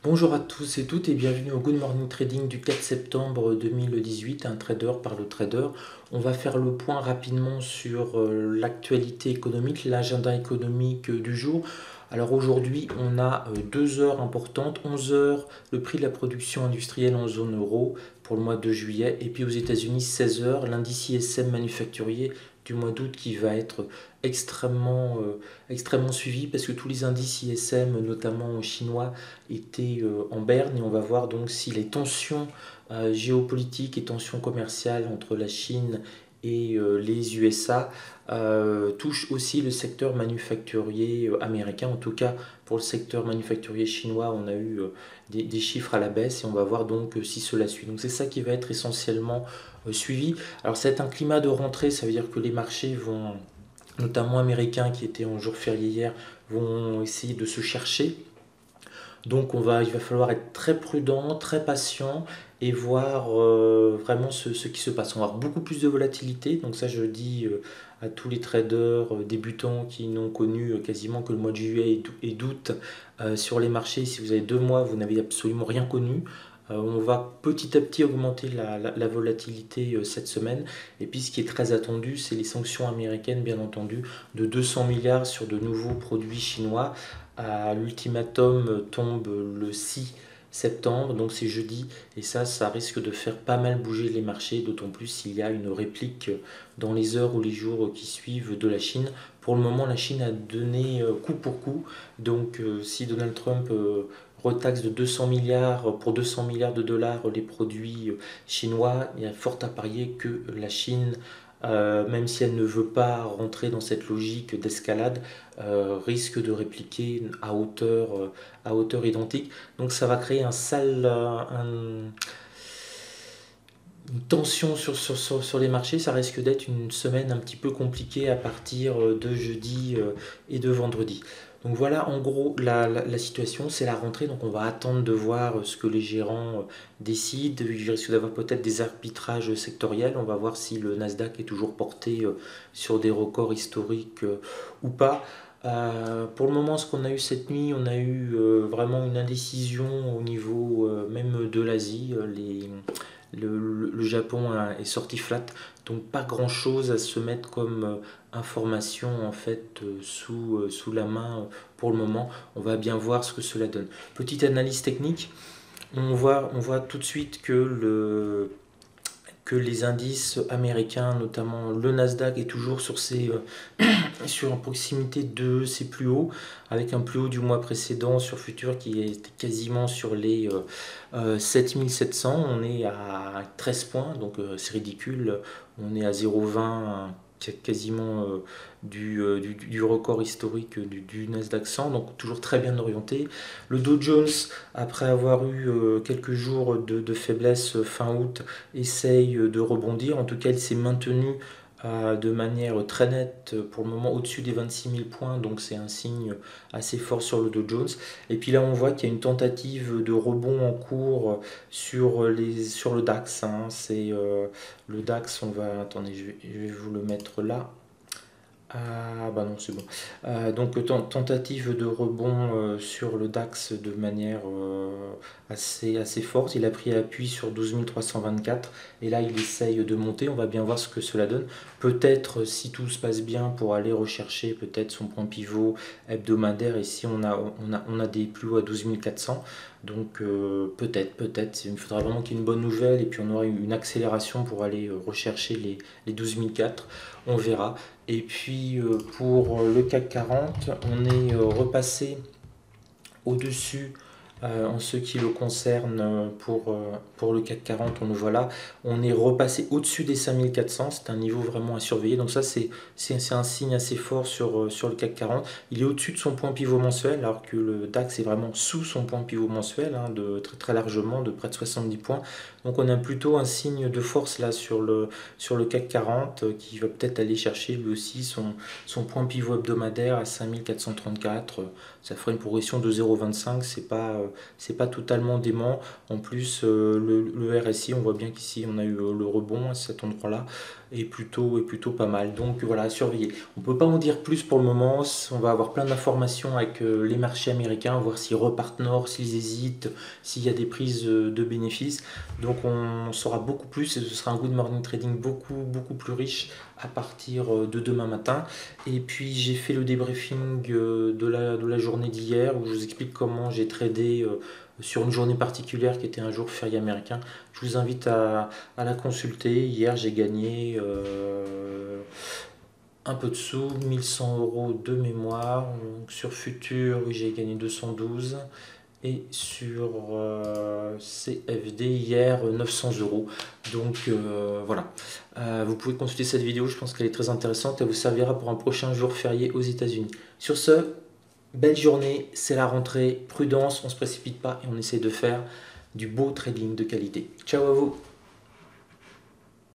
Bonjour à tous et toutes et bienvenue au Good Morning Trading du 4 septembre 2018, un trader par le trader. On va faire le point rapidement sur l'actualité économique, l'agenda économique du jour. Alors aujourd'hui, on a 2 heures importantes, 11 heures le prix de la production industrielle en zone euro pour le mois de juillet, et puis aux États-Unis 16 heures l'indice ISM manufacturier du mois d'août qui va être extrêmement suivi parce que tous les indices ISM, notamment chinois, étaient en berne, et on va voir donc si les tensions géopolitiques et tensions commerciales entre la Chine et les USA touchent aussi le secteur manufacturier américain. En tout cas, pour le secteur manufacturier chinois, on a eu des chiffres à la baisse, et on va voir donc si cela suit. Donc c'est ça qui va être essentiellement suivi. Alors c'est un climat de rentrée, ça veut dire que les marchés vont, notamment américains qui étaient en jour férié hier, vont essayer de se chercher. Donc il va falloir être très prudent, très patient et voir vraiment ce qui se passe. On va avoir beaucoup plus de volatilité. Donc ça, je dis à tous les traders débutants qui n'ont connu quasiment que le mois de juillet et d'août sur les marchés. Si vous avez 2 mois, vous n'avez absolument rien connu. On va petit à petit augmenter la volatilité cette semaine. Et puis ce qui est très attendu, c'est les sanctions américaines, bien entendu, de 200 milliards sur de nouveaux produits chinois. L'ultimatum tombe le 6 septembre, donc c'est jeudi, et ça risque de faire pas mal bouger les marchés, d'autant plus s'il y a une réplique dans les heures ou les jours qui suivent de la Chine. Pour le moment, la Chine a donné coup pour coup, donc si Donald Trump retaxe de 200 milliards pour 200 milliards de dollars les produits chinois, il y a fort à parier que la Chine, même si elle ne veut pas rentrer dans cette logique d'escalade, risque de répliquer à hauteur identique. Donc ça va créer une tension sur les marchés. Ça risque d'être une semaine un petit peu compliquée à partir de jeudi et de vendredi. Donc voilà en gros la situation, c'est la rentrée, donc on va attendre de voir ce que les gérants décident. Il risque d'avoir peut-être des arbitrages sectoriels, on va voir si le Nasdaq est toujours porté sur des records historiques ou pas. Pour le moment, ce qu'on a eu cette nuit, on a eu vraiment une indécision au niveau même de l'Asie. Le Japon est sorti flat, donc pas grand chose à se mettre comme information en fait sous la main pour le moment. On va bien voir ce que cela donne. Petite analyse technique, on voit tout de suite que les indices américains, notamment le Nasdaq, est toujours sur proximité de ses plus hauts, avec un plus haut du mois précédent sur Futur qui est quasiment sur les 7700. On est à 13 points, donc c'est ridicule. On est à 0,20, quasiment du record historique du Nasdaq 100, donc toujours très bien orienté. Le Dow Jones, après avoir eu quelques jours de faiblesse fin août, essaye de rebondir. En tout cas, il s'est maintenu de manière très nette pour le moment au-dessus des 26 000 points, donc c'est un signe assez fort sur le Dow Jones. Et puis là, on voit qu'il y a une tentative de rebond en cours sur le DAX, hein. C'est le DAX, attendez, je vais vous le mettre là. Ah bah non, c'est bon. Donc tentative de rebond sur le DAX de manière assez forte. Il a pris appui sur 12 324 et là il essaye de monter. On va bien voir ce que cela donne. Peut-être si tout se passe bien pour aller rechercher peut-être son point pivot hebdomadaire. Ici on a des plus hauts à 12 400. Donc peut-être. Il faudra vraiment qu'il y ait une bonne nouvelle et puis on aura une accélération pour aller rechercher les 12 400. On verra. Et puis pour le CAC 40, on est repassé au-dessus en ce qui le concerne pour le CAC 40, on le voit là. On est repassé au-dessus des 5400, c'est un niveau vraiment à surveiller. Donc ça, c'est un signe assez fort sur le CAC 40. Il est au-dessus de son point pivot mensuel, alors que le DAX est vraiment sous son point pivot mensuel, hein, de très, très largement, de près de 70 points. Donc on a plutôt un signe de force là sur le CAC 40 qui va peut-être aller chercher lui aussi son point pivot hebdomadaire à 5434. Ça ferait une progression de 0,25, c'est pas totalement dément. En plus, le RSI, on voit bien qu'ici on a eu le rebond à cet endroit-là. est plutôt pas mal. Donc voilà, à surveiller. On ne peut pas en dire plus pour le moment. On va avoir plein d'informations avec les marchés américains, voir s'ils repartent nord, s'ils hésitent, s'il y a des prises de bénéfices. Donc on saura beaucoup plus et ce sera un good morning trading beaucoup plus riche à partir de demain matin. Et puis j'ai fait le débriefing de la journée d'hier où je vous explique comment j'ai tradé sur une journée particulière qui était un jour férié américain. Je vous invite à la consulter. Hier j'ai gagné un peu de sous, 1100 € de mémoire. Donc, sur Futur, oui, j'ai gagné 212. Et sur CFD hier 900 €. Donc voilà. Vous pouvez consulter cette vidéo, je pense qu'elle est très intéressante. Elle vous servira pour un prochain jour férié aux États-Unis. Sur ce, belle journée, c'est la rentrée. Prudence, on ne se précipite pas et on essaie de faire du beau trading de qualité. Ciao à vous!